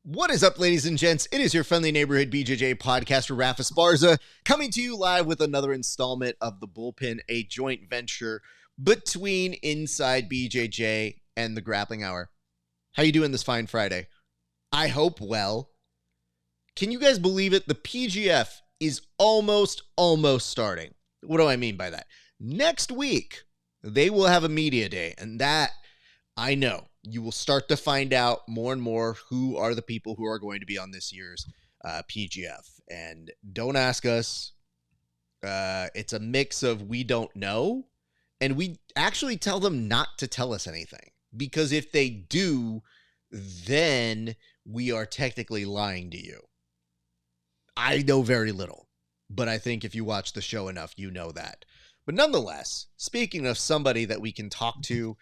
What is up, ladies and gents? It is your friendly neighborhood BJJ podcaster, RAF ESPARZA, coming to you live with another installment of The Bullpen, a joint venture between Inside BJJ and the Grappling Hour. How you doing this fine Friday? I hope well. Can you guys believe it? The PGF is almost starting. What do I mean by that? Next week, they will have a media day, and that, I know, you will start to find out more and more who are the people who are going to be on this year's PGF. And don't ask us. It's a mix of we don't know, and we actually tell them not to tell us anything. Because if they do, then we are technically lying to you. I know very little, but I think if you watch the show enough, you know that. But nonetheless, speaking of somebody that we can talk to,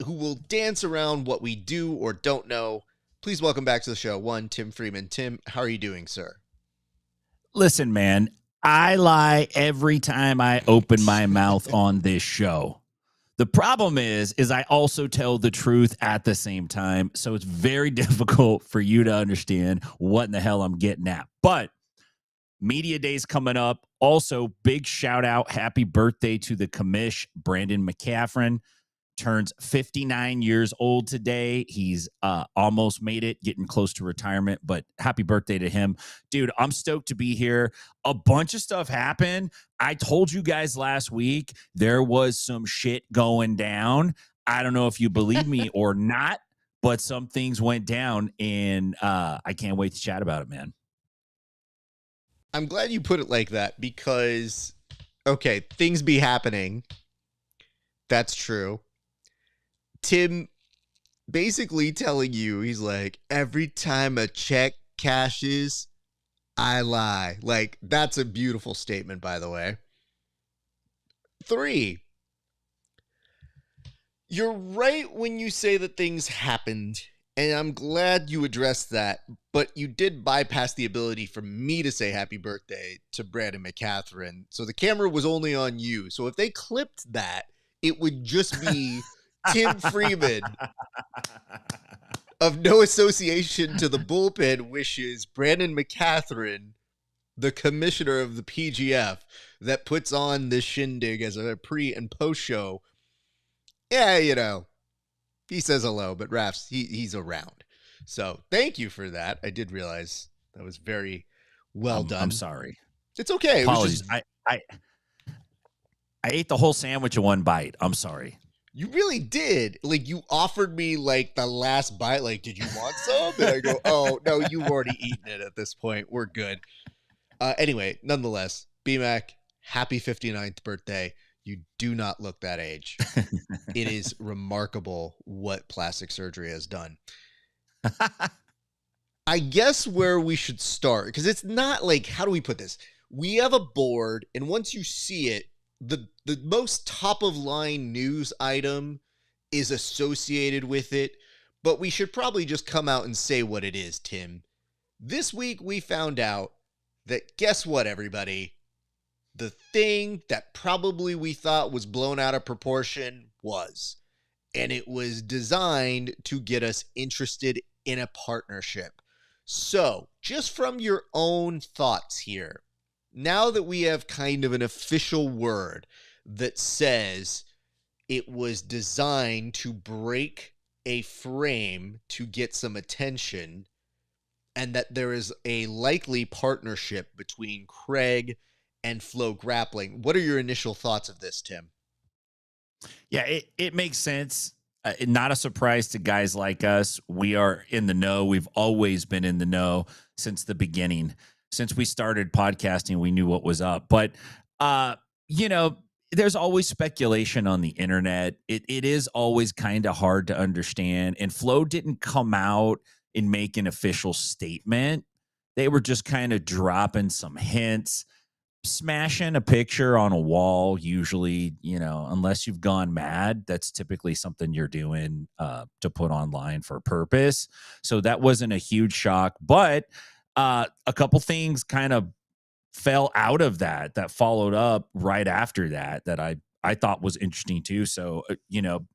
who will dance around what we do or don't know, please welcome back to the show, one, Tim Freeman. Tim, how are you doing, sir? Listen, man, I lie every time I open my mouth on this show. The problem is I also tell the truth at the same time, so it's very difficult for you to understand what in the hell I'm getting at. But Media Day's coming up. Also, big shout out, happy birthday to the commish, Brandon McCaffrin. Turns 59 years old today. He's almost made it, getting close to retirement, but happy birthday to him. Dude, I'm stoked to be here. A bunch of stuff happened. I told you guys last week there was some shit going down. I don't know if you believe me or not, but some things went down, and I can't wait to chat about it, man. I'm glad you put it like that because, okay, things be happening. That's true. Tim basically telling you, he's like, every time a check cashes, I lie. Like, that's a beautiful statement, by the way. 3, you're right when you say that things happened, and I'm glad you addressed that, but you did bypass the ability for me to say happy birthday to Brandon McCaffrin. So the camera was only on you. So if they clipped that, it would just be Tim Freeman of no association to the bullpen wishes Brandon McCaffrin, the commissioner of the PGF that puts on this shindig as a pre and post show. Yeah, you know, he says hello, but Raf's, he's around. So thank you for that. I did realize that was very well done. I'm sorry. It's okay. Apologies. It was just, I ate the whole sandwich in one bite. I'm sorry. You really did. Like, you offered me, like, the last bite. Like, did you want some? And I go, oh, no, you've already eaten it at this point. We're good. Anyway, nonetheless, B-Mac, happy 59th birthday. You do not look that age. It is remarkable what plastic surgery has done. I guess where we should start, because it's not like, how do we put this? We have a board, and once you see it, the most top-of-line news item is associated with it, but we should probably just come out and say what it is, Tim. This week, we found out that, guess what, everybody? The thing that probably we thought was blown out of proportion was. And it was designed to get us interested in a partnership. So, just from your own thoughts here, now that we have kind of an official word that says it was designed to break a frame to get some attention, and that there is a likely partnership between Craig and Flow Grappling, what are your initial thoughts of this, Tim? Yeah, it makes sense. Not a surprise to guys like us. We are in the know. We've always been in the know since the beginning. Since we started podcasting, we knew what was up. But, you know, there's always speculation on the internet. It is always kind of hard to understand. And Flow didn't come out and make an official statement. They were just kind of dropping some hints, smashing a picture on a wall. Usually, you know, unless you've gone mad, that's typically something you're doing to put online for a purpose. So that wasn't a huge shock. But a couple things kind of fell out of that followed up right after that I thought was interesting too. So, you know,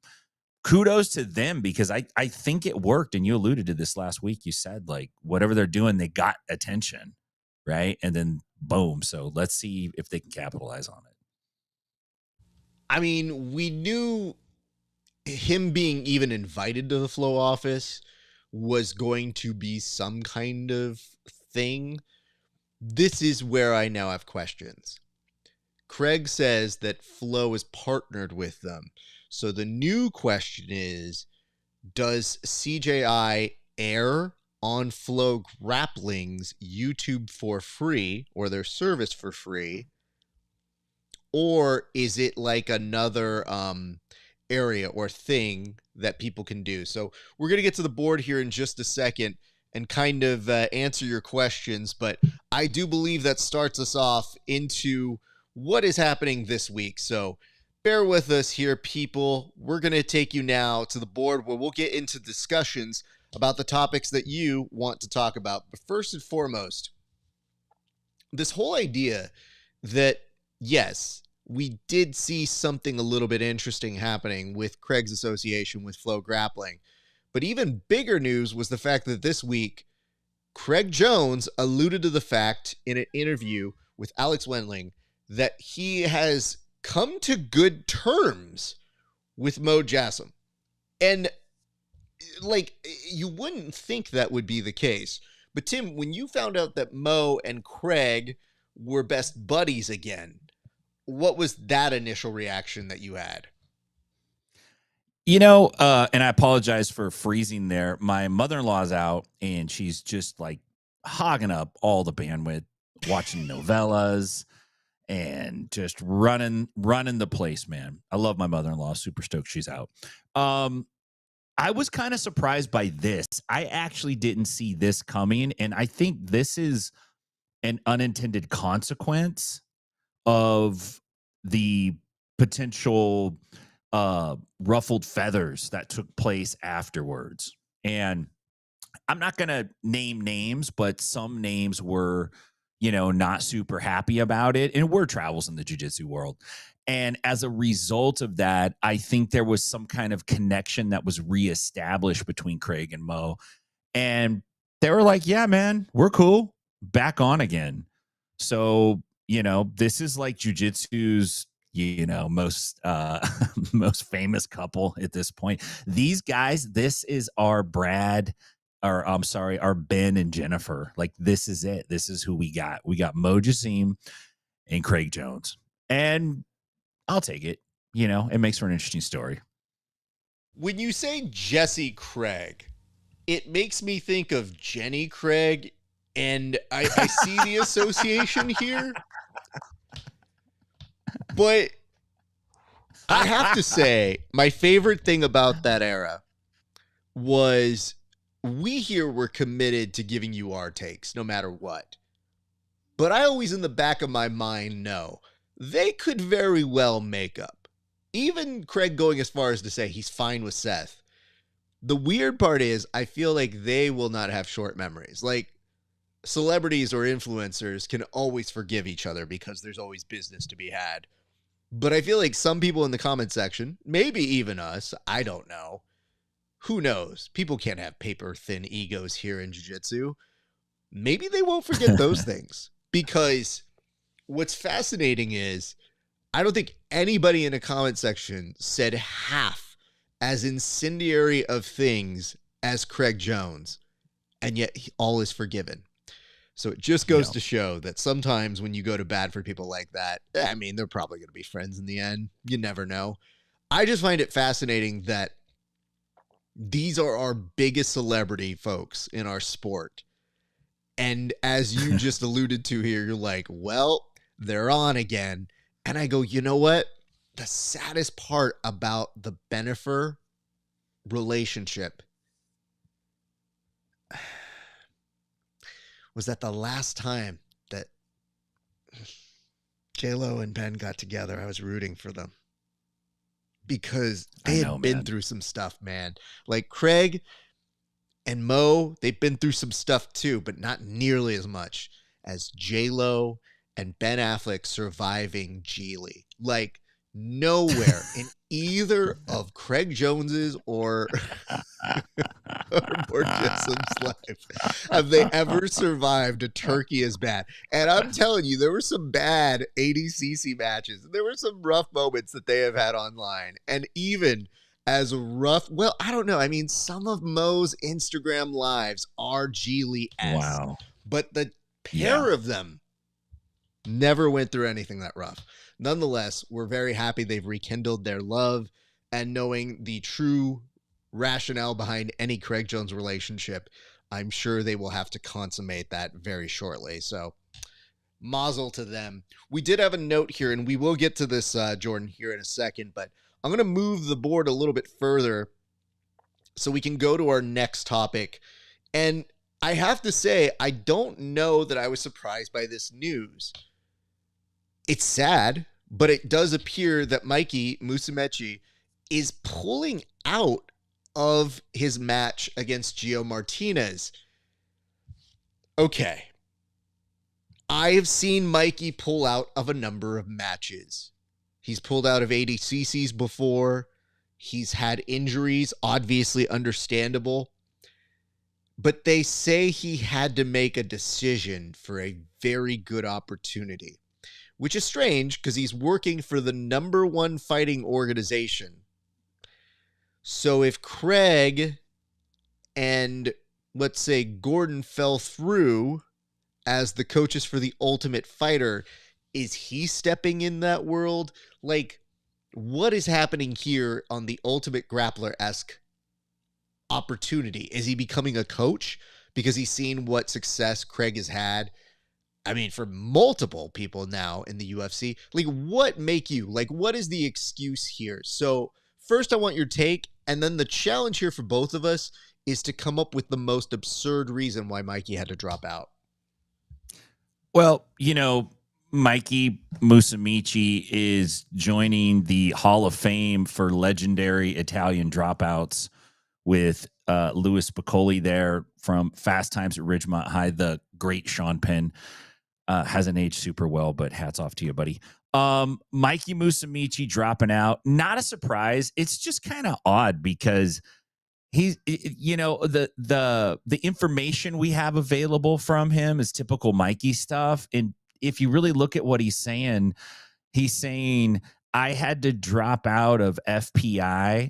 kudos to them, because I think it worked. And you alluded to this last week. You said, like, whatever they're doing, they got attention, right? And then boom. So let's see if they can capitalize on it. I mean, we knew him being even invited to the Flow office was going to be some kind of thing. This is where I now have questions. Craig says that Flow is partnered with them. So the new question is, does CJI air on Flow Grappling's YouTube for free, or their service for free? Or is it like another area or thing that people can do? So we're going to get to the board here in just a second and kind of answer your questions. But I do believe that starts us off into what is happening this week. So bear with us here, people. We're going to take you now to the board where we'll get into discussions about the topics that you want to talk about. But first and foremost, this whole idea that, yes, we did see something a little bit interesting happening with Craig's association with Flow Grappling. But even bigger news was the fact that this week, Craig Jones alluded to the fact in an interview with Alex Wendling that he has come to good terms with Mo Jassim. And, like, you wouldn't think that would be the case. But, Tim, when you found out that Mo and Craig were best buddies again, what was that initial reaction that you had? You know, and I apologize for freezing there. My mother-in-law's out, and she's just like hogging up all the bandwidth, watching novellas and just running the place, man. I love my mother-in-law. Super stoked she's out. I was kind of surprised by this. I actually didn't see this coming, and I think this is an unintended consequence of the potential ruffled feathers that took place afterwards. And I'm not going to name names, but some names were, you know, not super happy about it. And word travels in the jiu-jitsu world. And as a result of that, I think there was some kind of connection that was reestablished between Craig and Mo. And they were like, yeah, man, we're cool. Back on again. So, you know, this is like jiu-jitsu's, you know, most most famous couple at this point. These guys, this is our Brad, or I'm sorry, our Ben and Jennifer. Like, this is it. This is who we got. We got Mo Jassim and Craig Jones. And I'll take it. You know, it makes for an interesting story. When you say Jesse Craig, it makes me think of Jenny Craig, and I see the association here. But I have to say, my favorite thing about that era was we here were committed to giving you our takes, no matter what. But I always, in the back of my mind, know they could very well make up. Even Craig going as far as to say he's fine with Seth. The weird part is, I feel like they will not have short memories. Like, celebrities or influencers can always forgive each other because there's always business to be had. But I feel like some people in the comment section, maybe even us, I don't know. Who knows? People can't have paper-thin egos here in jiu-jitsu. Maybe they won't forget those things. Because what's fascinating is, I don't think anybody in the comment section said half as incendiary of things as Craig Jones. And yet all is forgiven. So it just goes to show that sometimes when you go to bat for people like that, I mean, they're probably going to be friends in the end. You never know. I just find it fascinating that these are our biggest celebrity folks in our sport. And as you just alluded to here, you're like, well, they're on again. And I go, you know what? The saddest part about the Bennifer relationship was that the last time that J-Lo and Ben got together, I was rooting for them. Because they had been through some stuff, man. Like Craig and Mo, they've been through some stuff too, but not nearly as much as J-Lo and Ben Affleck surviving Geely. Like, nowhere in either of Craig Jones's or Borgesham's life have they ever survived a turkey as bad. And I'm telling you, there were some bad ADCC matches. There were some rough moments that they have had online. And even as rough, well, I don't know. I mean, some of Mo's Instagram lives are Geely-esque. Wow. But the pair of them never went through anything that rough. Nonetheless, we're very happy they've rekindled their love, and knowing the true rationale behind any Craig Jones relationship, I'm sure they will have to consummate that very shortly. So mazel to them. We did have a note here, and we will get to this, Jordan, here in a second, but I'm going to move the board a little bit further so we can go to our next topic. And I have to say, I don't know that I was surprised by this news. It's sad, but it does appear that Mikey Musumeci is pulling out of his match against Gio Martinez. Okay. I have seen Mikey pull out of a number of matches. He's pulled out of ADCCs before. He's had injuries, obviously understandable. But they say he had to make a decision for a very good opportunity, which is strange because he's working for the #1 fighting organization. So if Craig and, let's say, Gordon fell through as the coaches for the Ultimate Fighter, is he stepping in that world? Like, what is happening here on the Ultimate Grappler-esque opportunity? Is he becoming a coach because he's seen what success Craig has had? I mean, for multiple people now in the UFC. Like, what is the excuse here? So first, I want your take, and then the challenge here for both of us is to come up with the most absurd reason why Mikey had to drop out. Well, Mikey Musumeci is joining the Hall of Fame for legendary Italian dropouts with Louis Piccoli there from Fast Times at Ridgemont High. The great Sean Penn hasn't aged super well, but hats off to you, buddy. Mikey Musumeci dropping out, not a surprise. It's just kind of odd because he's, the information we have available from him is typical Mikey stuff. And if you really look at what he's saying I had to drop out of FPI,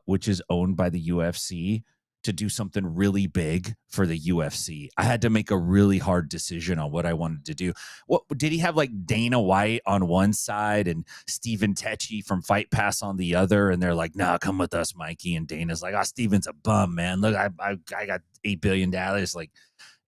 which is owned by the UFC, to do something really big for the UFC. I had to make a really hard decision on what I wanted to do. What did he have, like Dana White on one side and Stephen Tecchi from Fight Pass on the other? And they're like, "Nah, come with us, Mikey." And Dana's like, "Oh, Steven's a bum, man. Look, I got $8 billion. Like,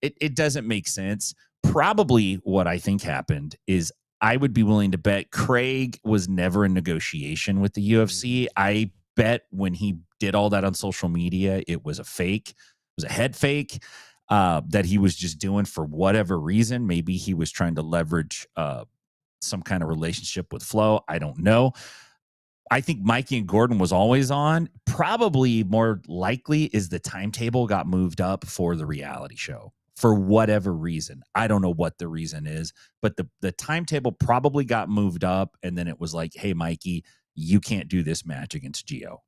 it doesn't make sense." Probably what I think happened is I would be willing to bet Craig was never in negotiation with the UFC. I bet when he did all that on social media, it was a fake. It was a head fake that he was just doing for whatever reason. Maybe he was trying to leverage some kind of relationship with Flo. I don't know. I think Mikey and Gordon was always on. Probably more likely is the timetable got moved up for the reality show for whatever reason. I don't know what the reason is, but the timetable probably got moved up, and then it was like, "Hey, Mikey, you can't do this match against Gio."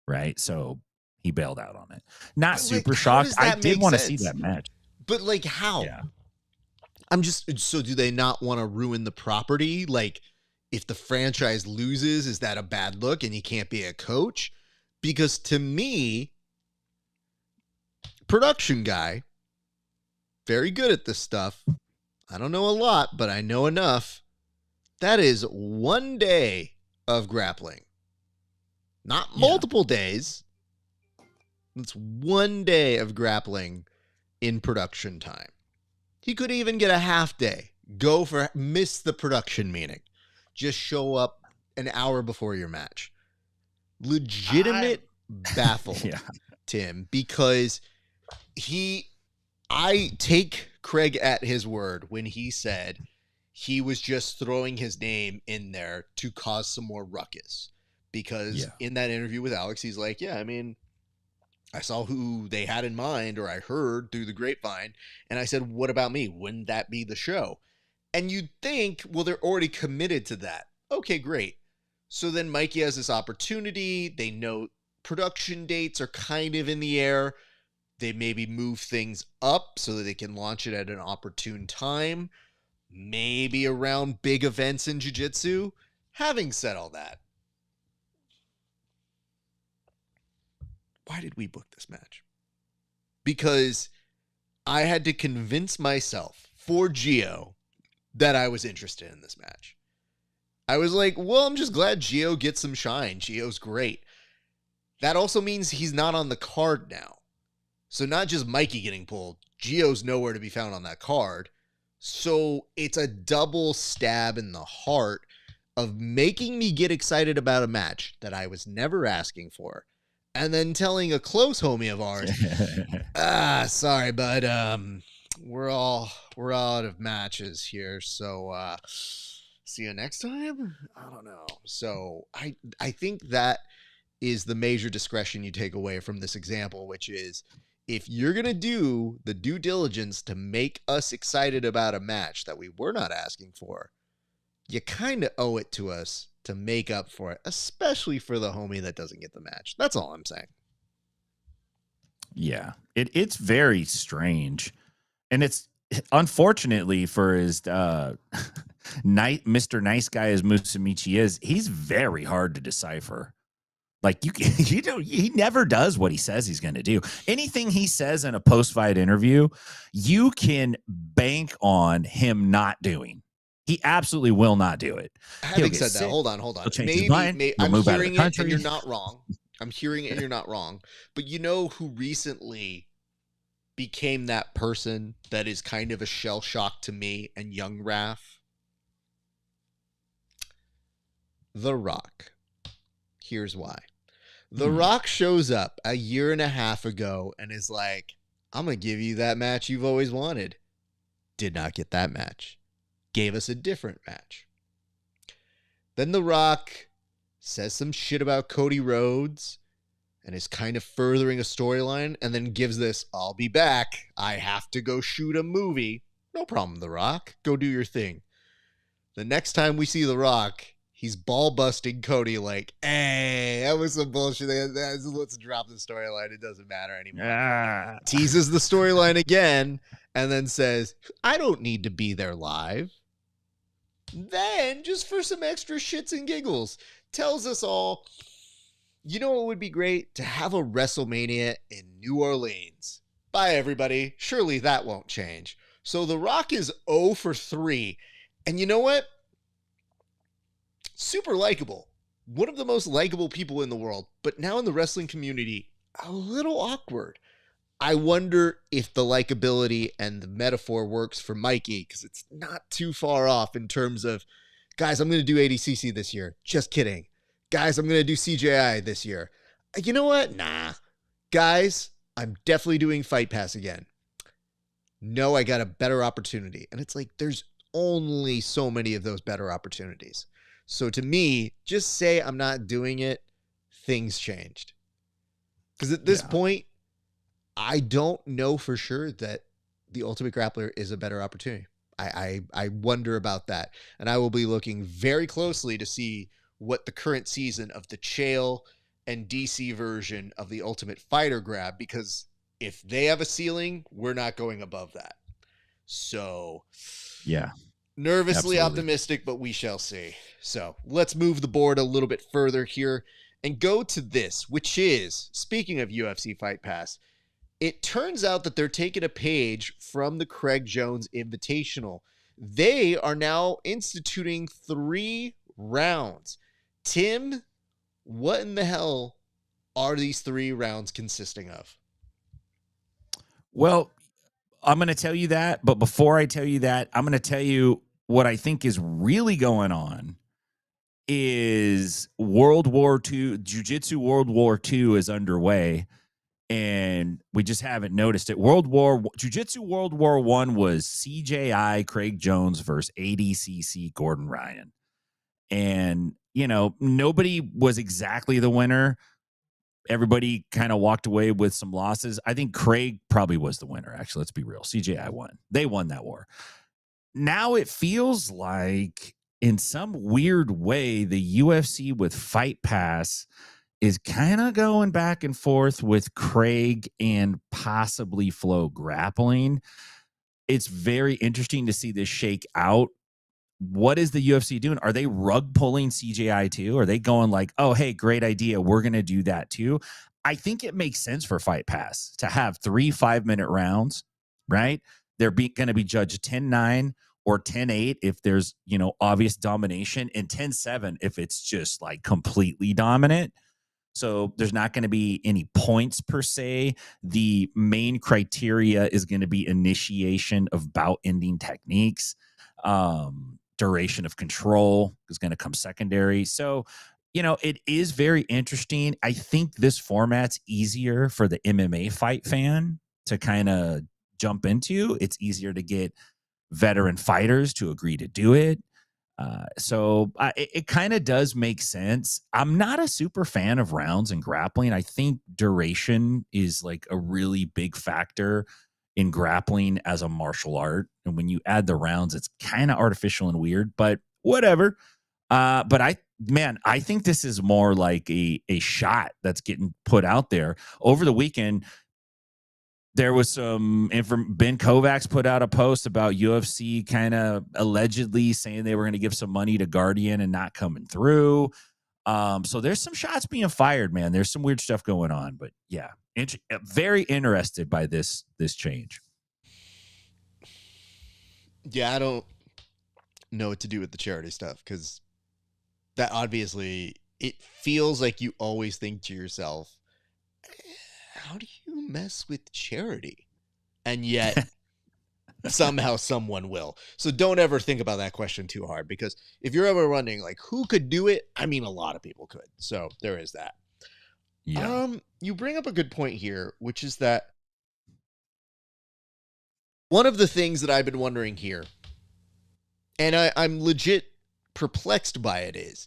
Right? So he bailed out on it. Not super shocked. I did want to see that match. But like, how? Yeah. So do they not want to ruin the property? Like, if the franchise loses, is that a bad look and he can't be a coach? Because to me, production guy, very good at this stuff. I don't know a lot, but I know enough. That is one day of grappling. Not multiple days. It's one day of grappling in production time. He could even get a half day. Miss the production meeting. Just show up an hour before your match. Legitimate baffled, Tim, because I take Craig at his word when he said he was just throwing his name in there to cause some more ruckus. Because in that interview with Alex, he's like, "Yeah, I mean, I saw who they had in mind, or I heard through the grapevine, and I said, what about me? Wouldn't that be the show?" And you'd think, well, they're already committed to that. Okay, great. So then Mikey has this opportunity. They know production dates are kind of in the air. They maybe move things up so that they can launch it at an opportune time, maybe around big events in jiu-jitsu. Having said all that, why did we book this match? Because I had to convince myself for Gio that I was interested in this match. I was like, well, I'm just glad Gio gets some shine. Gio's great. That also means he's not on the card now. So not just Mikey getting pulled, Gio's nowhere to be found on that card. So it's a double stab in the heart of making me get excited about a match that I was never asking for. And then telling a close homie of ours, sorry, bud, we're all out of matches here. So see you next time. I don't know. So I think that is the major discretion you take away from this example, which is if you're going to do the due diligence to make us excited about a match that we were not asking for, you kind of owe it to us to make up for it, especially for the homie that doesn't get the match. That's all I'm saying. Yeah, it's very strange. And it's unfortunately for his Mr. Nice Guy as Musamichi is, he's very hard to decipher. Like he never does what he says he's going to do. Anything he says in a post-fight interview, you can bank on him not doing. He absolutely will not do it. Having said that, hold on. Maybe I'm hearing it and you're not wrong. I'm hearing it and you're not wrong. But you know who recently became that person that is kind of a shell shock to me and young Raf? The Rock. Here's why. The Rock shows up a year and a half ago and is like, I'm going to give you that match you've always wanted. Did not get that match. Gave us a different match. Then The Rock says some shit about Cody Rhodes and is kind of furthering a storyline and then gives this, I'll be back. I have to go shoot a movie. No problem, The Rock. Go do your thing. The next time we see The Rock, he's ball busting Cody like, hey, that was some bullshit. Let's drop the storyline. It doesn't matter anymore. Teases the storyline again and then says, I don't need to be there live. Then, just for some extra shits and giggles, tells us all, you know what would be great? To have a WrestleMania in New Orleans. Bye, everybody. Surely that won't change. So The Rock is 0 for 3. And you know what? Super likable. One of the most likable people in the world. But now in the wrestling community, a little awkward. I wonder if the likability and the metaphor works for Mikey, because it's not too far off in terms of, guys, I'm going to do ADCC this year. Just kidding. Guys, I'm going to do CJI this year. You know what? Nah. Guys, I'm definitely doing Fight Pass again. No, I got a better opportunity. And it's like, there's only so many of those better opportunities. So to me, just say I'm not doing it, things changed. Because at this point, I don't know for sure that the Ultimate Grappler is a better opportunity. I wonder about that. And I will be looking very closely to see what the current season of the Chael and DC version of the Ultimate Fighter grab, because if they have a ceiling, we're not going above that. So, yeah. Nervously optimistic, but we shall see. So let's move the board a little bit further here and go to this, which is, speaking of UFC Fight Pass, it turns out that they're taking a page from the Craig Jones Invitational. They are now instituting 3 rounds. Tim, what in the hell are these 3 rounds consisting of? Well, I'm going to tell you that, but before I tell you that, I'm going to tell you what I think is really going on is World War II, Jiu-Jitsu World War II is underway, and we just haven't noticed it. Jiu-Jitsu World War I was CJI Craig Jones versus ADCC Gordon Ryan. And, you know, nobody was exactly the winner. Everybody kind of walked away with some losses. I think Craig probably was the winner, actually. Let's be real. CJI won. They won that war. Now it feels like in some weird way, the UFC with Fight Pass is kind of going back and forth with Craig and possibly Flow Grappling. It's very interesting to see this shake out. What is the UFC doing? Are they rug pulling CJI too? Are they going like, oh, hey, great idea, we're going to do that too? I think it makes sense for Fight Pass to have 3 5-minute rounds, right? They're going to be judged 10-9 or 10-8 if there's, obvious domination, and 10-7 if it's just like completely dominant. So there's not going to be any points per se. The main criteria is going to be initiation of bout ending techniques. Duration of control is going to come secondary. So, it is very interesting. I think this format's easier for the MMA fight fan to kind of jump into. It's easier to get veteran fighters to agree to do it. So it kind of does make sense. I'm not a super fan of rounds and grappling. I think duration is like a really big factor in grappling as a martial art. And when you add the rounds, it's kind of artificial and weird, but whatever. But I think this is more like a shot that's getting put out there. Over the weekend, there was some Ben Kovacs put out a post about UFC kind of allegedly saying they were going to give some money to Guardian and not coming through. So there's some shots being fired, man. There's some weird stuff going on, but yeah, very interested by this change. Yeah, I don't know what to do with the charity stuff, because that obviously, it feels like you always think to yourself, how do you mess with charity? And yet somehow someone will. So don't ever think about that question too hard, because if you're ever wondering like who could do it, I mean, a lot of people could. So there is that. Yeah. You bring up a good point here, which is that one of the things that I've been wondering here, and I'm legit perplexed by it,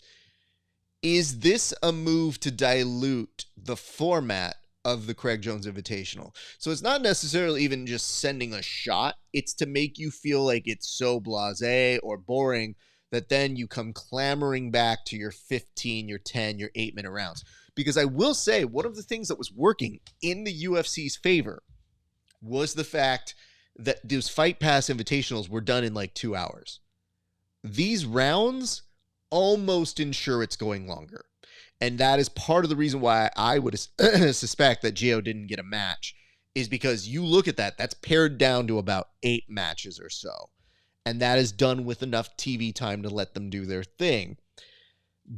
is this a move to dilute the format of the Craig Jones Invitational? So it's not necessarily even just sending a shot. It's to make you feel like it's so blasé or boring that then you come clamoring back to your 15, your 10, your 8-minute rounds. Because I will say, one of the things that was working in the UFC's favor was the fact that those Fight Pass Invitationals were done in like 2 hours. These rounds almost ensure it's going longer. And that is part of the reason why I would suspect that Gio didn't get a match, is because you look at that, that's pared down to about 8 matches or so. And that is done with enough TV time to let them do their thing.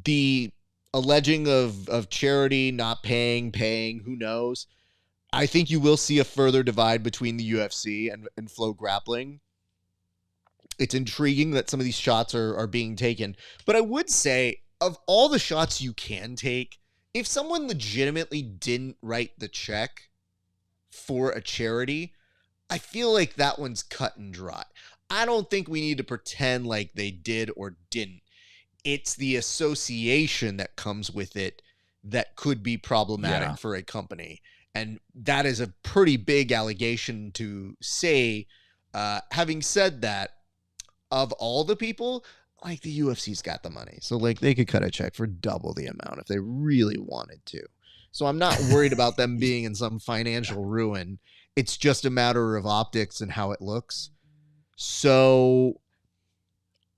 The alleging of charity not paying, who knows? I think you will see a further divide between the UFC and Flow Grappling. It's intriguing that some of these shots are being taken. But I would say, of all the shots you can take, if someone legitimately didn't write the check for a charity, I feel like that one's cut and dry. I don't think we need to pretend like they did or didn't. It's the association that comes with it that could be problematic for a company. And that is a pretty big allegation to say. Having said that, of all the people, like, the UFC's got the money. So, like, they could cut a check for double the amount if they really wanted to. So I'm not worried about them being in some financial ruin. It's just a matter of optics and how it looks. So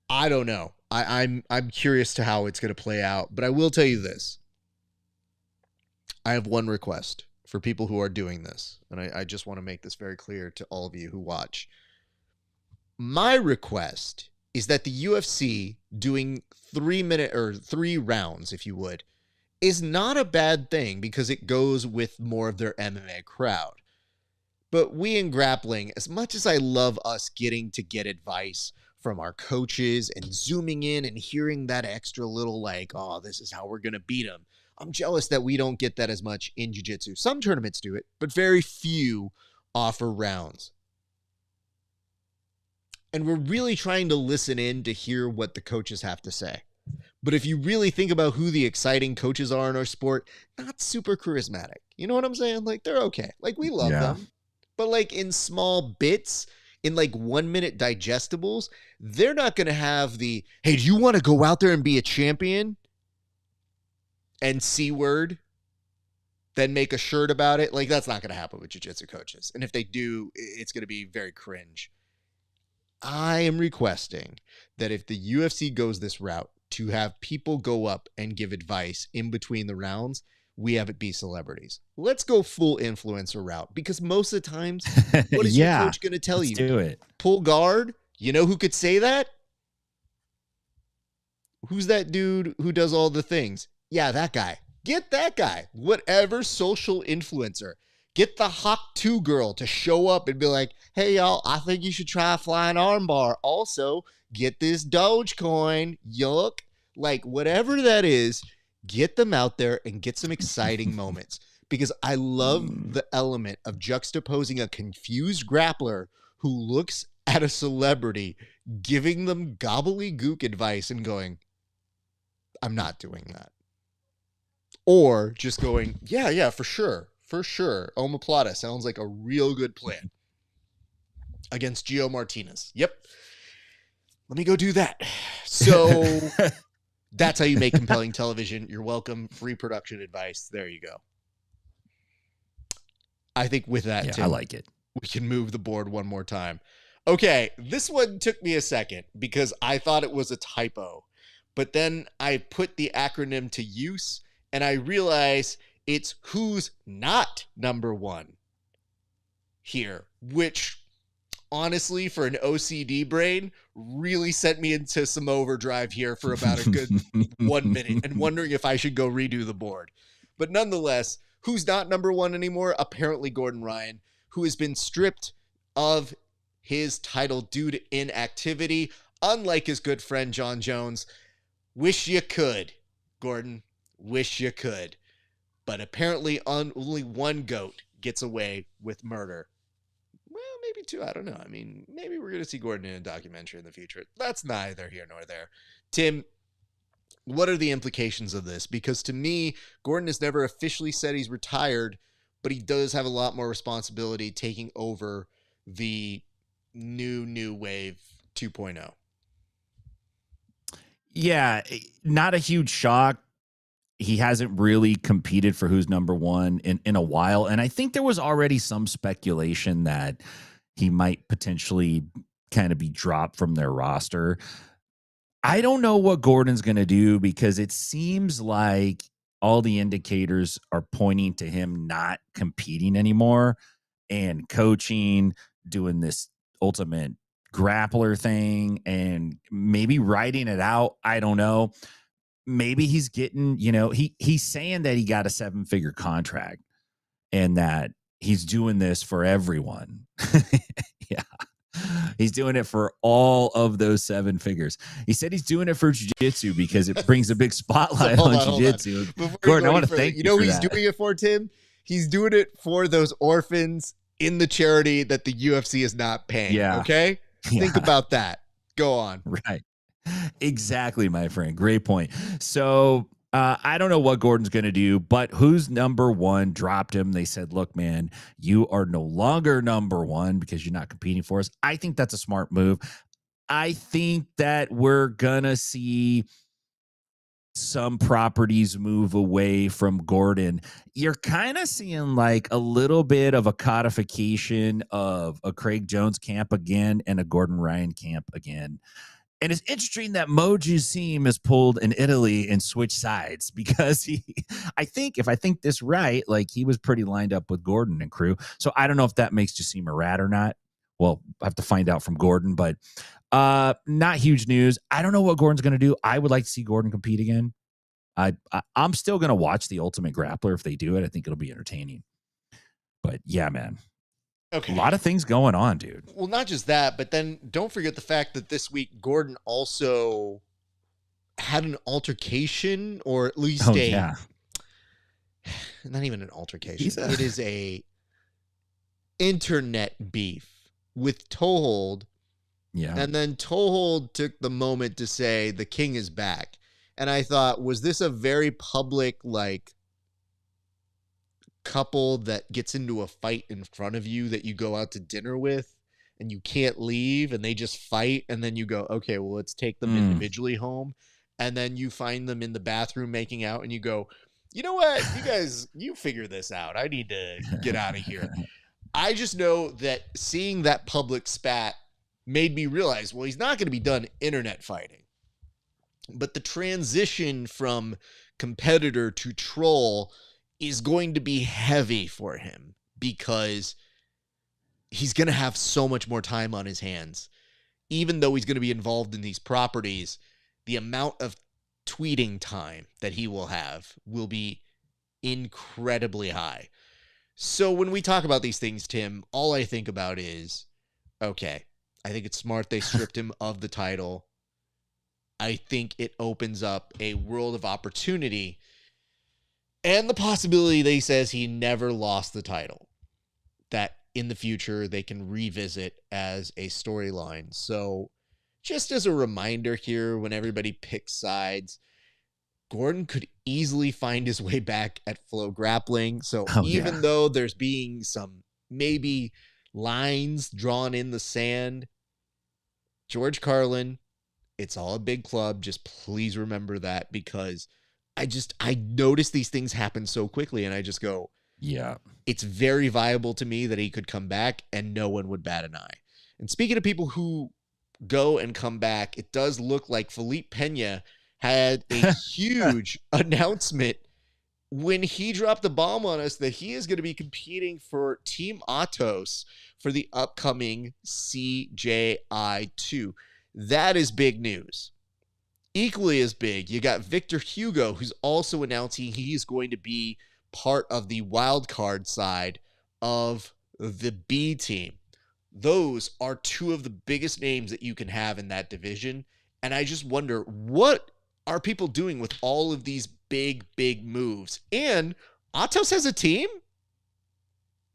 I don't know. I'm curious to how it's going to play out. But I will tell you this. I have one request for people who are doing this. And I just want to make this very clear to all of you who watch. My request is that the UFC doing 3 rounds, if you would, is not a bad thing, because it goes with more of their MMA crowd. But we in grappling, as much as I love us getting to get advice from our coaches and zooming in and hearing that extra little like, oh, this is how we're going to beat them, I'm jealous that we don't get that as much in jiu-jitsu. Some tournaments do it, but very few offer rounds. And we're really trying to listen in to hear what the coaches have to say. But if you really think about who the exciting coaches are in our sport, not super charismatic. You know what I'm saying? Like, they're okay. Like, we love them. But like in small bits, in like 1 minute digestibles, they're not going to have the, hey, do you want to go out there and be a champion? And C-word, then make a shirt about it. Like, that's not going to happen with jiu-jitsu coaches. And if they do, it's going to be very cringe. I am requesting that if the UFC goes this route to have people go up and give advice in between the rounds, we have it be celebrities. Let's go full influencer route, because most of the times, what is your coach going to tell you? Do it. Pull guard. You know who could say that? Who's that dude who does all the things? Yeah, that guy. Get that guy. Whatever social influencer. Get the Hawk 2 girl to show up and be like, hey, y'all, I think you should try a flying armbar. Also, get this Dogecoin. Yuck. Like, whatever that is, get them out there and get some exciting moments. Because I love the element of juxtaposing a confused grappler who looks at a celebrity, giving them gobbledygook advice and going, I'm not doing that. Or just going, yeah, for sure. For sure. Omoplata sounds like a real good plan against Gio Martinez. Yep. Let me go do that. So that's how you make compelling television. You're welcome. Free production advice. There you go. I think with that, Tim, I like it. We can move the board one more time. Okay. This one took me a second because I thought it was a typo, but then I put the acronym to use and I realized it's who's not number one here, which honestly, for an OCD brain, really sent me into some overdrive here for about a good 1 minute and wondering if I should go redo the board. But nonetheless, who's not number one anymore? Apparently Gordon Ryan, who has been stripped of his title due to inactivity, unlike his good friend John Jones. Wish you could, Gordon. Wish you could. But apparently only one GOAT gets away with murder. Well, maybe two. I don't know. I mean, maybe we're going to see Gordon in a documentary in the future. That's neither here nor there. Tim, what are the implications of this? Because to me, Gordon has never officially said he's retired, but he does have a lot more responsibility taking over the new wave 2.0. Yeah, not a huge shock. He hasn't really competed for who's number one in a while. And I think there was already some speculation that he might potentially kind of be dropped from their roster. I don't know what Gordon's going to do because it seems like all the indicators are pointing to him not competing anymore and coaching, doing this ultimate grappler thing and maybe writing it out. I don't know. Maybe he's getting, he's saying that he got a 7-figure contract and that he's doing this for everyone. Yeah. He's doing it for all of those 7 figures. He said he's doing it for jiu-jitsu because it brings a big spotlight on jiu-jitsu. Gordon, I want to thank you. You know who he's doing it for, Tim? He's doing it for those orphans in the charity that the UFC is not paying. Yeah. Okay? Yeah. Think about that. Go on. Right. Exactly, my friend. Great point. So I don't know what Gordon's going to do, but who's number one dropped him. They said, look, man, you are no longer number one because you're not competing for us. I think that's a smart move. I think that we're going to see some properties move away from Gordon. You're kind of seeing like a little bit of a codification of a Craig Jones camp again and a Gordon Ryan camp again. And it's interesting that Moju Seam is pulled in Italy and switched sides because I think this right, like he was pretty lined up with Gordon and crew. So I don't know if that makes Jassim a rat or not. Well, I have to find out from Gordon, but not huge news. I don't know what Gordon's going to do. I would like to see Gordon compete again. I'm still going to watch The Ultimate Grappler if they do it. I think it'll be entertaining. But yeah, man. Okay. A lot of things going on, dude. Well, not just that, but then don't forget the fact that this week Gordon also had an altercation, or at least not even an altercation. It is a internet beef with Toehold. Yeah. And then Toehold took the moment to say the king is back. And I thought, was this a very public, like, couple that gets into a fight in front of you that you go out to dinner with and you can't leave and they just fight, and then you go, okay, well, let's take them individually home, and then you find them in the bathroom making out and you go, you know what, you guys, you figure this out, I need to get out of here. I just know that seeing that public spat made me realize, well, he's not going to be done internet fighting, but the transition from competitor to troll is going to be heavy for him because he's going to have so much more time on his hands. Even though he's going to be involved in these properties, the amount of tweeting time that he will have will be incredibly high. So when we talk about these things, Tim, all I think about is, okay, I think it's smart they stripped him of the title. I think it opens up a world of opportunity and the possibility that he says he never lost the title, that in the future they can revisit as a storyline. So just as a reminder here, when everybody picks sides, Gordon could easily find his way back at Flow Grappling. So even though there's being some maybe lines drawn in the sand, George Carlin, it's all a big club. Just please remember that, because I notice these things happen so quickly and I just go, yeah, it's very viable to me that he could come back and no one would bat an eye. And speaking of people who go and come back, it does look like Felipe Pena had a huge announcement when he dropped the bomb on us that he is going to be competing for Team ATOS for the upcoming CJI2. That is big news. Equally as big, you got Victor Hugo, who's also announcing he's going to be part of the wild card side of the B team. Those are two of the biggest names that you can have in that division. And I just wonder, what are people doing with all of these big moves? And Atos has a team?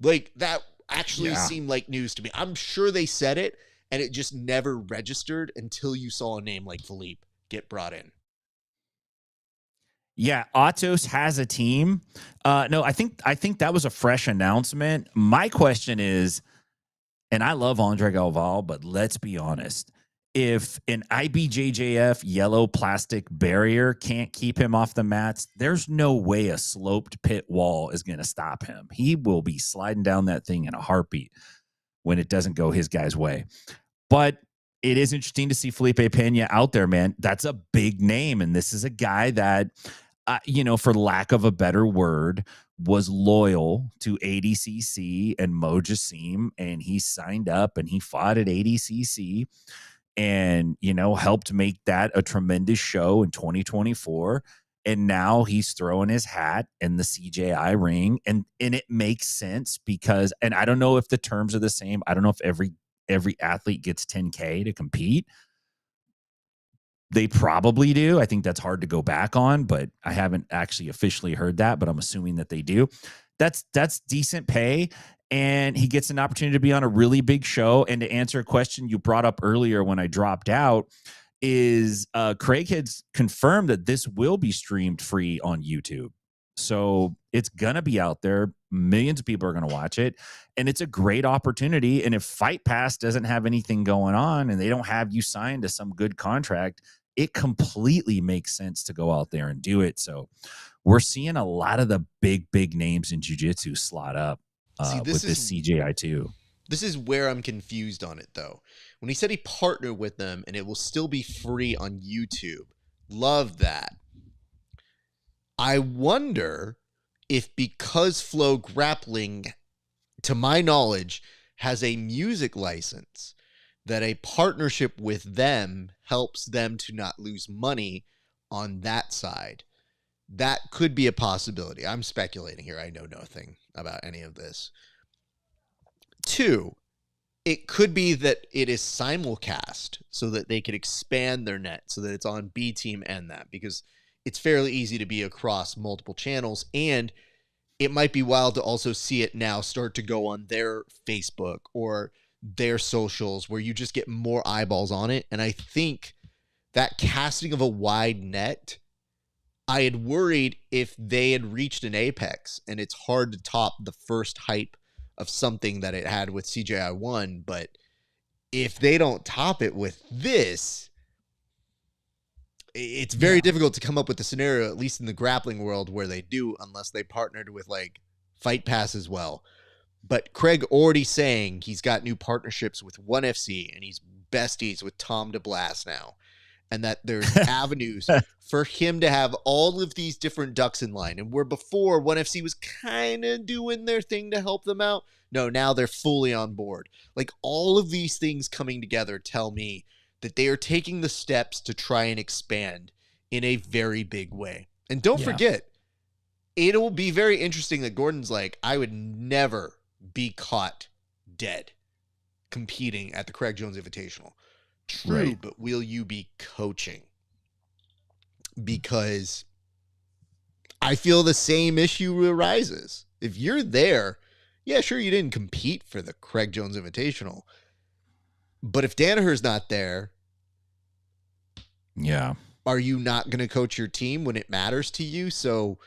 Like, that actually seemed like news to me. I'm sure they said it, and it just never registered until you saw a name like Philippe get brought in. Yeah, Atos has a team. No, I think that was a fresh announcement. My question is, and I love Andre Galval, but let's be honest. If an IBJJF yellow plastic barrier can't keep him off the mats, there's no way a sloped pit wall is going to stop him. He will be sliding down that thing in a heartbeat when it doesn't go his guy's way. But it is interesting to see Felipe Pena out there, man. That's a big name, and this is a guy that, for lack of a better word, was loyal to ADCC and Mo Jassim, and he signed up and he fought at ADCC and, helped make that a tremendous show in 2024. And now he's throwing his hat in the CJI ring, and it makes sense because, and I don't know if the terms are the same. I don't know if every athlete gets $10K to compete. They probably do. I think that's hard to go back on, but I haven't actually officially heard that, but I'm assuming that they do. That's decent pay, and he gets an opportunity to be on a really big show. And to answer a question you brought up earlier when I dropped out, is Craig has confirmed that this will be streamed free on YouTube. So it's going to be out there. Millions of people are going to watch it. And it's a great opportunity. And if Fight Pass doesn't have anything going on and they don't have you signed to some good contract, it completely makes sense to go out there and do it. So we're seeing a lot of the big names in jiu-jitsu slot up with this CJI too. This is where I'm confused on it, though. When he said he partnered with them and it will still be free on YouTube, love that. I wonder if, because Flow Grappling, to my knowledge, has a music license, that a partnership with them helps them to not lose money on that side. That could be a possibility. I'm speculating here. I know nothing about any of this. 2, it could be that it is simulcast so that they could expand their net so that it's on B team and that, because it's fairly easy to be across multiple channels, and it might be wild to also see it now start to go on their Facebook or their socials where you just get more eyeballs on it. And I think that casting of a wide net, I had worried if they had reached an apex, and it's hard to top the first hype of something that it had with CJI1, but if they don't top it with this, it's very difficult to come up with a scenario, at least in the grappling world, where they do, unless they partnered with like Fight Pass as well. But Craig already saying he's got new partnerships with ONE FC and he's besties with Tom DeBlas now. And that there's avenues for him to have all of these different ducks in line. And where before ONE FC was kind of doing their thing to help them out, no, now they're fully on board. Like, all of these things coming together tell me that they are taking the steps to try and expand in a very big way. And don't forget, it'll be very interesting that Gordon's like, I would never be caught dead competing at the Craig Jones Invitational. True, right. But will you be coaching? Because I feel the same issue arises. If you're there, yeah, sure, you didn't compete for the Craig Jones Invitational. But if Danaher's not there, are you not going to coach your team when it matters to you? So,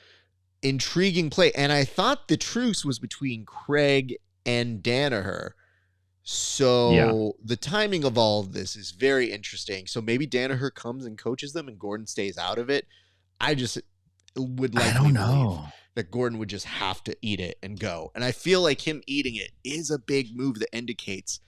intriguing play. And I thought the truce was between Craig and Danaher. So the timing of all of this is very interesting. So maybe Danaher comes and coaches them and Gordon stays out of it. I just would likely believe that Gordon would just have to eat it and go. And I feel like him eating it is a big move that indicates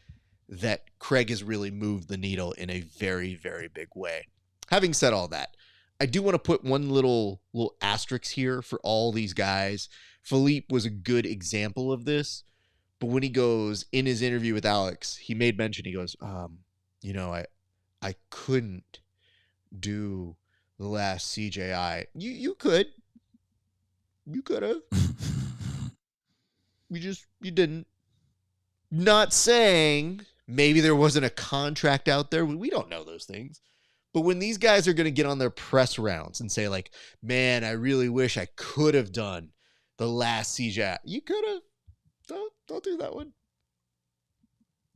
that Craig has really moved the needle in a very, very big way. Having said all that, I do want to put one little asterisk here for all these guys. Philippe was a good example of this. But when he goes in his interview with Alex, he made mention, he goes, I couldn't do the last CJI. You could. You could have. You didn't. Not saying maybe there wasn't a contract out there. We don't know those things. But when these guys are going to get on their press rounds and say like, man, I really wish I could have done the last CJI. You could have. Don't do that one.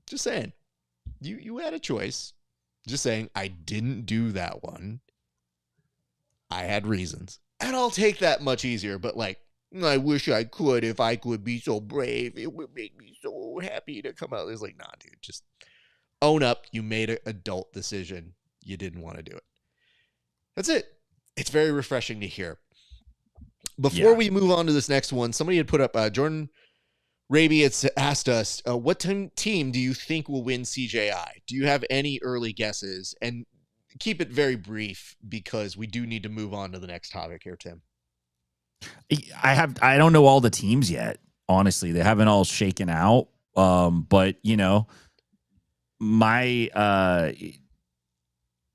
Just saying. You had a choice. Just saying, I didn't do that one. I had reasons. And I'll take that much easier, but like, I wish I could. If I could be so brave, it would make me so happy to come out. It's like, nah, dude, just own up. You made an adult decision. You didn't want to do it. That's it. It's very refreshing to hear. Before we move on to this next one, somebody had put up, Jordan Raby had asked us, what team do you think will win CJI? Do you have any early guesses? And keep it very brief because we do need to move on to the next topic here, Tim. I don't know all the teams yet. Honestly, they haven't all shaken out. But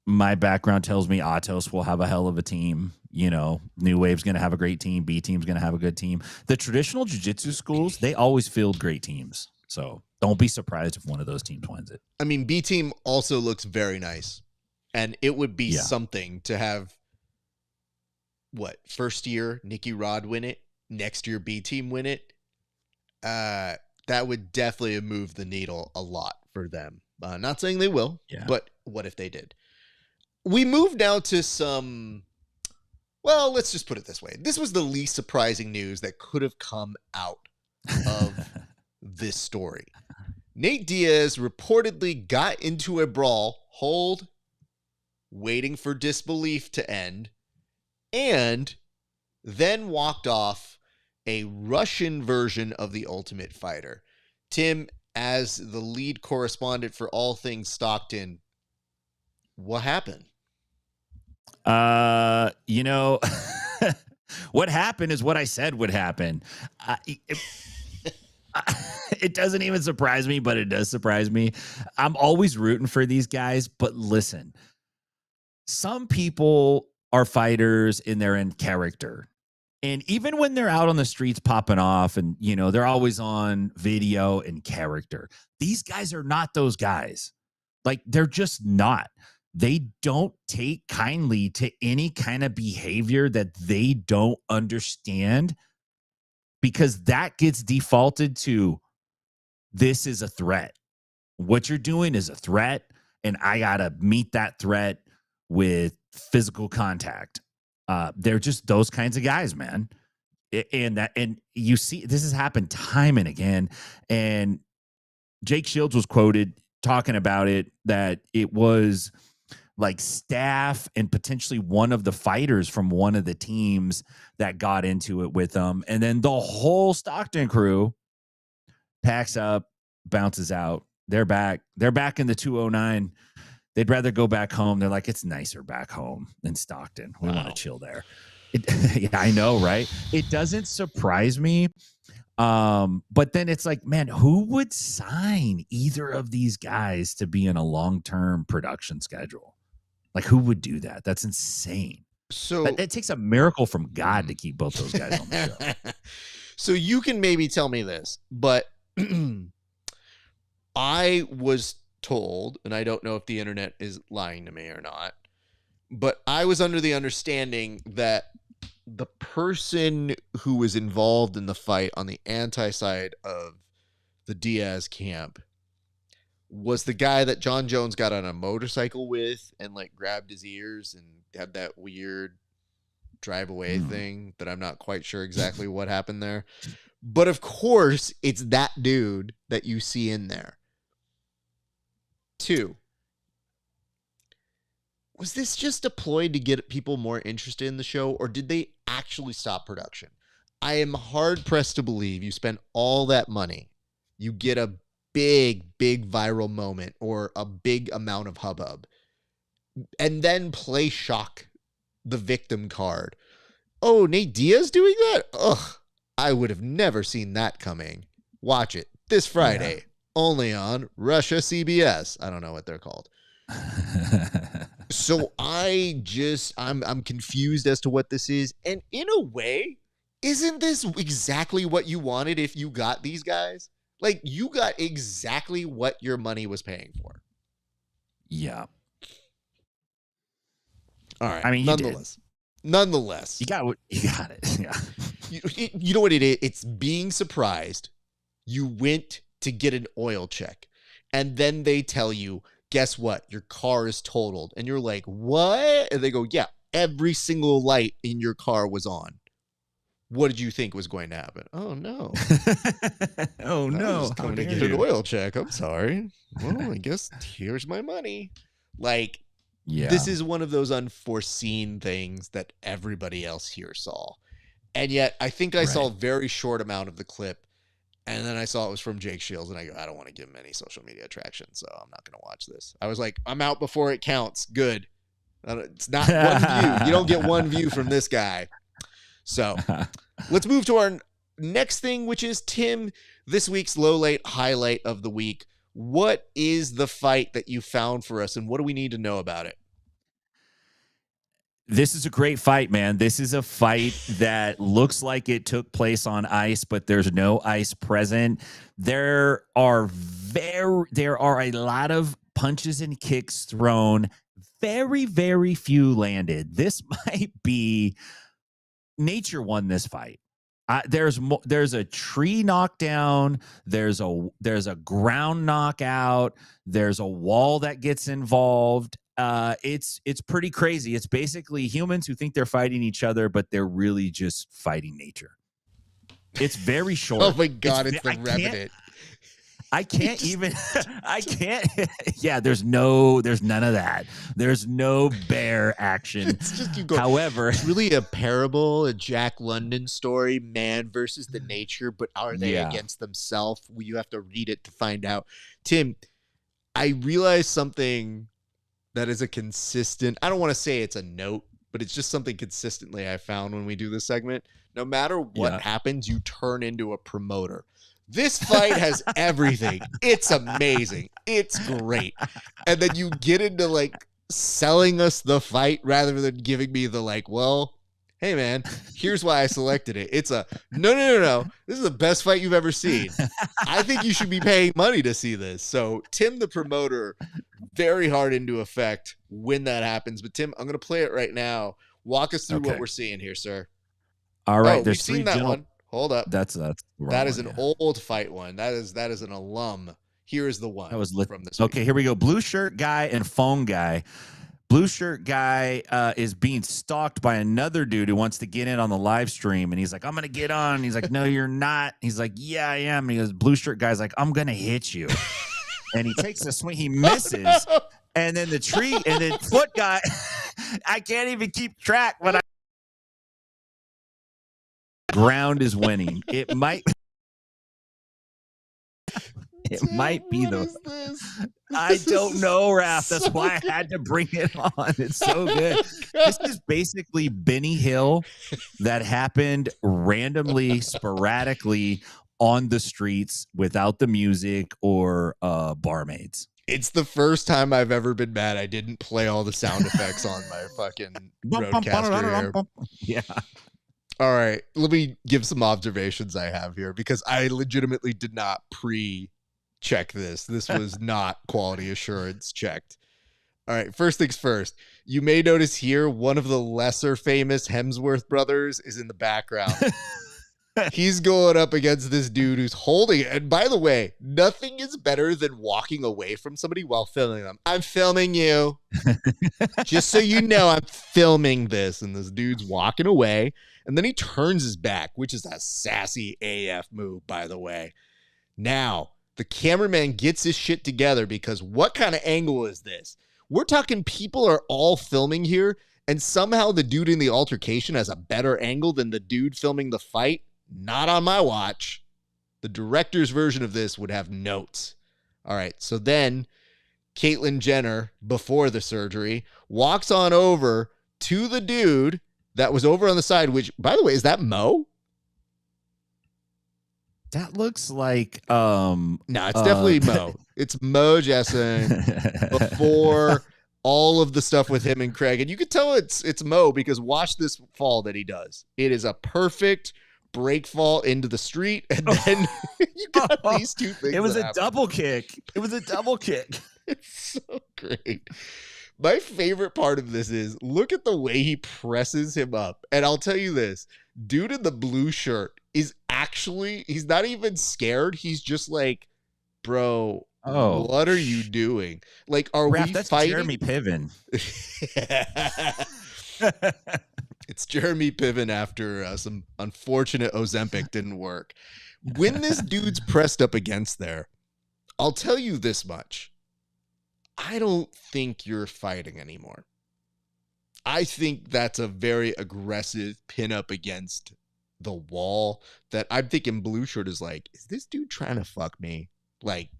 my background tells me ATOS will have a hell of a team. New Wave's going to have a great team. B team's going to have a good team. The traditional jiu-jitsu schools, they always field great teams. So don't be surprised if one of those teams wins it. I mean, B team also looks very nice. And it would be something to have, first year Nicky Rod win it, next year B team win it. That would definitely move the needle a lot for them. Not saying they will, but what if they did? We move now to some... Well, let's just put it this way. This was the least surprising news that could have come out of this story. Nate Diaz reportedly got into a brawl, waiting for disbelief to end, and then walked off a Russian version of The Ultimate Fighter. Tim, as the lead correspondent for all things Stockton, what happened? What happened is what I said would happen. It doesn't even surprise me, but it does surprise me. I'm always rooting for these guys, but listen, some people are fighters and they're in character. And even when they're out on the streets popping off and, they're always on video and character, these guys are not those guys. Like, they're just not. They don't take kindly to any kind of behavior that they don't understand, because that gets defaulted to, this is a threat. What you're doing is a threat, and I got to meet that threat with physical contact. They're just those kinds of guys, man. And you see, this has happened time and again. And Jake Shields was quoted talking about it, that it was like staff and potentially one of the fighters from one of the teams that got into it with them. And then the whole Stockton crew packs up, bounces out. They're back. They're back in the 209. They'd rather go back home. They're like, it's nicer back home than Stockton. We want to chill there. Yeah, I know, right? It doesn't surprise me. But then it's like, man, who would sign either of these guys to be in a long-term production schedule? Like, who would do that? That's insane. So it takes a miracle from God to keep both those guys on the show. So you can maybe tell me this, but I was told, and I don't know if the internet is lying to me or not, but I was under the understanding that the person who was involved in the fight on the anti-side of the Diaz camp was the guy that John Jones got on a motorcycle with and like grabbed his ears and had that weird drive away thing that I'm not quite sure exactly what happened there. But of course, it's that dude that you see in there. 2, was this just a ploy to get people more interested in the show, or did they actually stop production? I am hard pressed to believe you spend all that money, you get a big viral moment or a big amount of hubbub, and then play shock the victim card. Oh, Nate Diaz doing that? Ugh, I would have never seen that coming. Watch it this Friday, only on Russia CBS. I don't know what they're called. So I'm confused as to what this is. And in a way, isn't this exactly what you wanted if you got these guys? Like, you got exactly what your money was paying for. Yeah. All right. I mean, nonetheless, you got it. Yeah. You know what it is? It's being surprised. You went to get an oil check, and then they tell you, guess what? Your car is totaled. And you're like, what? And they go, yeah, every single light in your car was on. What did you think was going to happen? Oh, no. Oh, no. I was coming to get an oil check. I'm sorry. Well, I guess here's my money. Like, this is one of those unforeseen things that everybody else here saw. And yet, I think I saw a very short amount of the clip. And then I saw it was from Jake Shields, and I go, I don't want to give him any social media traction, so I'm not going to watch this. I was like, I'm out before it counts. Good. It's not one view. You don't get one view from this guy. So let's move to our next thing, which is, Tim, this week's low late highlight of the week. What is the fight that you found for us, and what do we need to know about it? This is a great fight, man. This is a fight that looks like it took place on ice, but there's no ice present. There are a lot of punches and kicks thrown. Very, very few landed. This might be nature won this fight. There's a tree knockdown. There's a ground knockout. There's a wall that gets involved. It's pretty crazy. It's basically humans who think they're fighting each other, but they're really just fighting nature. It's very short. Oh my God, it's the Revenant. I can't even, yeah, there's none of that. There's no bear action. It's just, you go, however, it's really a parable, a Jack London story, man versus the nature, but are they against themselves? Well, you have to read it to find out. Tim, I realized something that is a consistent, I don't want to say it's a note, but it's just something consistently I found when we do this segment. No matter what happens, you turn into a promoter. This fight has everything. It's amazing. It's great. And then you get into like selling us the fight rather than giving me the like, well, hey man, here's why I selected it. It's a no. This is the best fight you've ever seen. I think you should be paying money to see this. So Tim, the promoter, very hard into effect when that happens. But Tim, I'm going to play it right now. Walk us through what we're seeing here, sir. All right. Oh, we've seen that one. Hold up. That is an old fight one. That is an alum. Here is the one that was from this week. Here we go. Blue shirt guy and phone guy. Blue shirt guy is being stalked by another dude who wants to get in on the live stream. And he's like, I'm going to get on. And he's like, no, you're not. He's like, yeah, I am. And he goes, blue shirt guy's like, I'm going to hit you. and he takes a swing. He misses. Oh, no. And then the tree and then foot guy, I can't even keep track, but ground is winning. It might be I don't know, Raph. That's why I had to bring it on. It's so good. This is basically Benny Hill that happened randomly, sporadically on the streets without the music or barmaids. It's the first time I've ever been mad I didn't play all the sound effects on my fucking roadcaster here. Yeah. All right, let me give some observations I have here because I legitimately did not pre-check this. This was not quality assurance checked. All right, first things first. You may notice here one of the lesser famous Hemsworth brothers is in the background. He's going up against this dude who's holding it. And by the way, nothing is better than walking away from somebody while filming them. I'm filming you. Just so you know, I'm filming this. And this dude's walking away. And then he turns his back, which is a sassy AF move, by the way. Now, the cameraman gets his shit together because what kind of angle is this? We're talking people are all filming here. And somehow the dude in the altercation has a better angle than the dude filming the fight. Not on my watch. The director's version of this would have notes. All right, so then Caitlyn Jenner, before the surgery, walks on over to the dude that was over on the side, which, by the way, is that Mo? That looks like No, it's definitely Mo. It's Mo Jesson before all of the stuff with him and Craig. And you could tell it's Mo because watch this fall that he does. It is a perfect break fall into the street, and then you got these two things. It was a double kick. It was a double kick. It's so great. My favorite part of this is look at the way he presses him up. And I'll tell you this, dude in the blue shirt is actually, he's not even scared. He's just like, bro, what are you doing? Like, are Raph, we that's fighting? Jeremy Piven. It's Jeremy Piven after some unfortunate Ozempic didn't work. When this dude's pressed up against there, I'll tell you this much. I don't think you're fighting anymore. I think that's a very aggressive pin up against the wall that I'm thinking blue shirt is like, is this dude trying to fuck me? Like,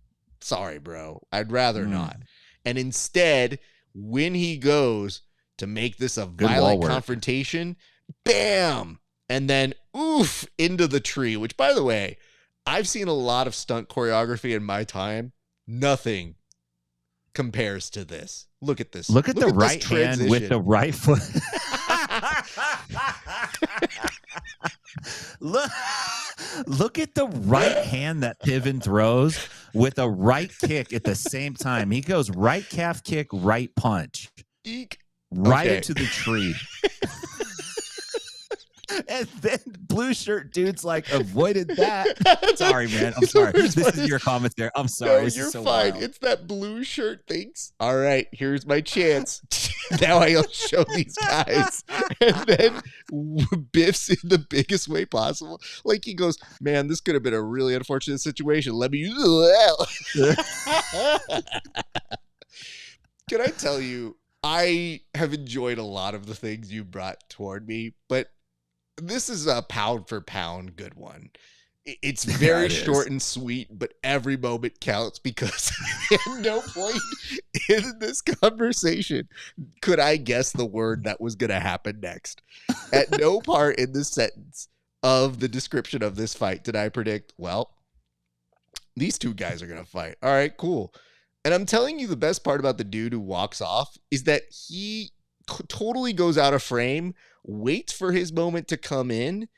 sorry, bro. I'd rather not. And instead, when he goes to make this a violent confrontation, bam! And then, oof, into the tree, which, by the way, I've seen a lot of stunt choreography in my time. Nothing compares to this. Look at this. Look at the right hand with the right foot. Look at the right hand that Piven throws with a right kick at the same time. He goes right calf kick, right punch. Eek. Right into the tree. And then blue shirt dude's like avoided that. Sorry, man. I'm sorry. This is your commentary. I'm sorry. No, you're so fine. Wild. It's that blue shirt thinks, all right, here's my chance. Now I'll show these guys. And then biffs in the biggest way possible. Like he goes, man, this could have been a really unfortunate situation. Let me. Can I tell you, I have enjoyed a lot of the things you brought toward me, but this is a pound for pound good one. It's very short and sweet, but every moment counts because at no point in this conversation could I guess the word that was going to happen next. At no part in this sentence of the description of this fight did I predict, well, these two guys are going to fight. All right, cool. And I'm telling you, the best part about the dude who walks off is that he totally goes out of frame, waits for his moment to come in,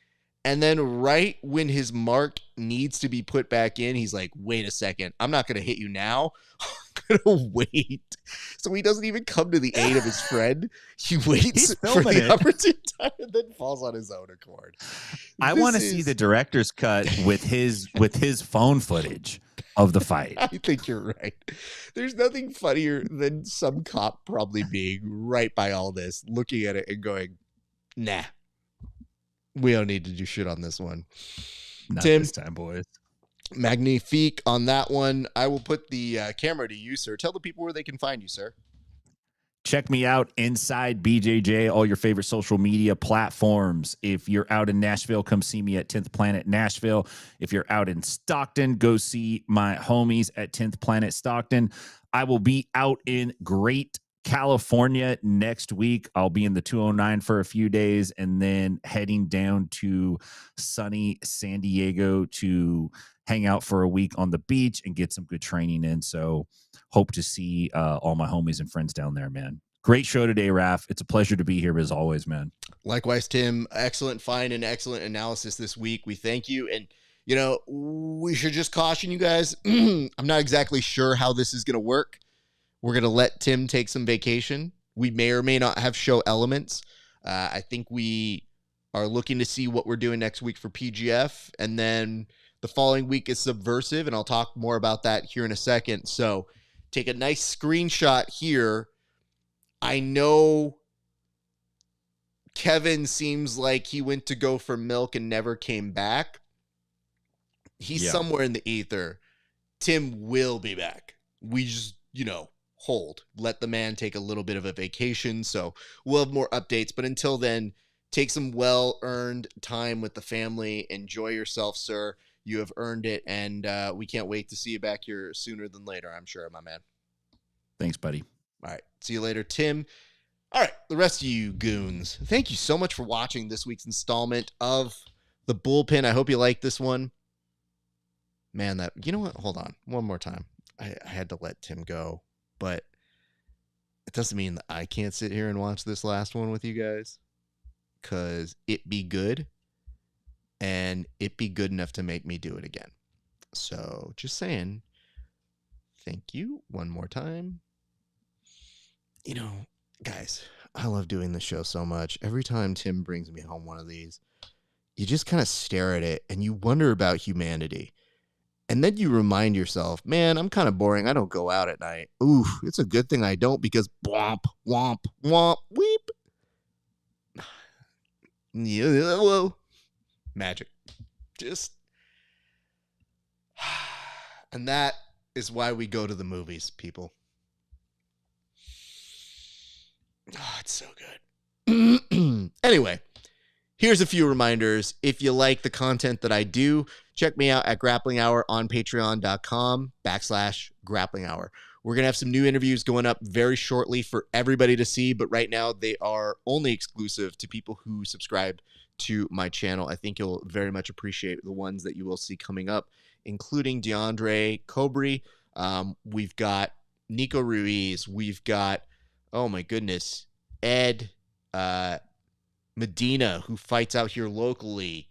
and then right when his mark needs to be put back in, he's like, wait a second, I'm not going to hit you now. I'm going to wait. So he doesn't even come to the aid of his friend. He waits for the opportune time and then falls on his own accord. I want to see the director's cut with his phone footage of the fight. I think you're right. There's nothing funnier than some cop probably being right by all this, looking at it and going, nah, we don't need to do shit on this one. Not Tim, this time, boys. Magnifique on that one. I will put the camera to you, sir. Tell the people where they can find you, sir. Check me out inside BJJ, all your favorite social media platforms. If you're out in Nashville, come see me at 10th Planet Nashville. If you're out in Stockton, go see my homies at 10th Planet Stockton. I will be out in Great California next week. I'll be in the 209 for a few days and then heading down to sunny San Diego to hang out for a week on the beach and get some good training in. So hope to see all my homies and friends down there, man. Great show today, Raf. It's a pleasure to be here as always, man. Likewise, Tim. Excellent find and excellent analysis this week. We thank you. And, you know, we should just caution you guys. I'm not exactly sure how this is going to work. We're going to let Tim take some vacation. We may or may not have show elements. I think we are looking to see what we're doing next week for PGF. And then the following week is Subversive, and I'll talk more about that here in a second. So take a nice screenshot here. I know Kevin seems like he went to go for milk and never came back. He's somewhere in the ether. Tim will be back. We just, let the man take a little bit of a vacation. So we'll have more updates. But until then, take some well-earned time with the family. Enjoy yourself, sir. You have earned it. And we can't wait to see you back here sooner than later, I'm sure, my man. Thanks, buddy. All right. See you later, Tim. All right. The rest of you goons, thank you so much for watching this week's installment of The Bullpen. I hope you like this one. Man, you know what? Hold on. One more time. I had to let Tim go, but it doesn't mean that I can't sit here and watch this last one with you guys, because it be good, and it be good enough to make me do it again. So just saying, thank you one more time. Guys, I love doing this show so much. Every time Tim brings me home one of these, you just kind of stare at it and you wonder about humanity. And then you remind yourself, man, I'm kind of boring. I don't go out at night. Ooh, it's a good thing I don't, because womp, womp, womp, weep. Yeah, magic. And that is why we go to the movies, people. Oh, it's so good. Anyway, here's a few reminders. If you like the content that I do, check me out at Grappling Hour on patreon.com/Grappling Hour. We're going to have some new interviews going up very shortly for everybody to see, but right now they are only exclusive to people who subscribe to my channel. I think you'll very much appreciate the ones that you will see coming up, including DeAndre Cobry. We've got Nico Ruiz. We've got, oh my goodness, Ed Medina, who fights out here locally.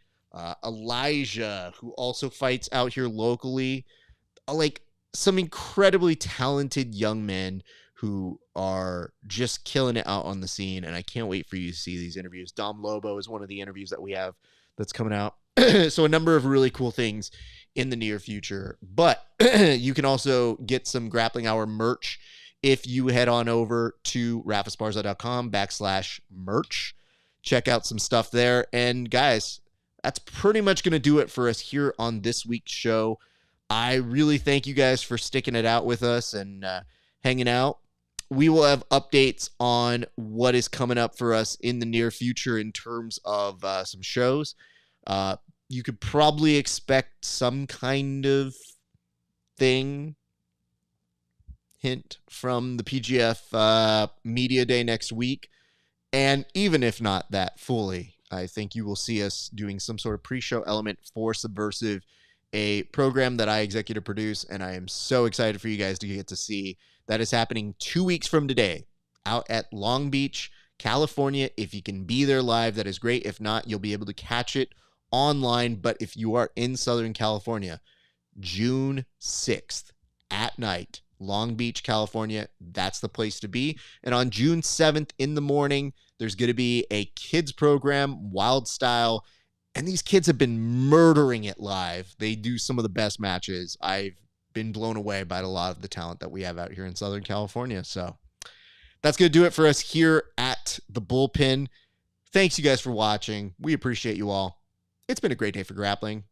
Elijah, who also fights out here locally. Like, some incredibly talented young men who are just killing it out on the scene, and I can't wait for you to see these interviews. Dom Lobo is one of the interviews that we have that's coming out. So a number of really cool things in the near future. But you can also get some Grappling Hour merch if you head on over to rafesparza.com/merch. Check out some stuff there. And guys, that's pretty much going to do it for us here on this week's show. I really thank you guys for sticking it out with us and hanging out. We will have updates on what is coming up for us in the near future in terms of some shows. You could probably expect some kind of thing, hint, from the PGF Media Day next week. And even if not that fully, I think you will see us doing some sort of pre-show element for Subversive, a program that I executive produce, and I am so excited for you guys to get to see. That is happening 2 weeks from today out at Long Beach, California. If you can be there live, that is great. If not, you'll be able to catch it online. But if you are in Southern California, June 6th at night, Long Beach, California, that's the place to be. And on June 7th in the morning, there's going to be a kids program, Wild Style. And these kids have been murdering it live. They do some of the best matches. I've been blown away by a lot of the talent that we have out here in Southern California. So that's going to do it for us here at the Bullpen. Thanks you guys for watching. We appreciate you all. It's been a great day for grappling.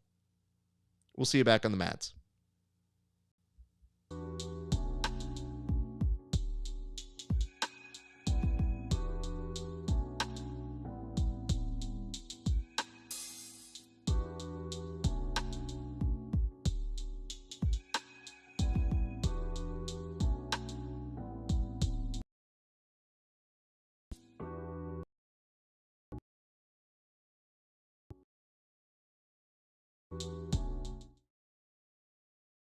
We'll see you back on the mats.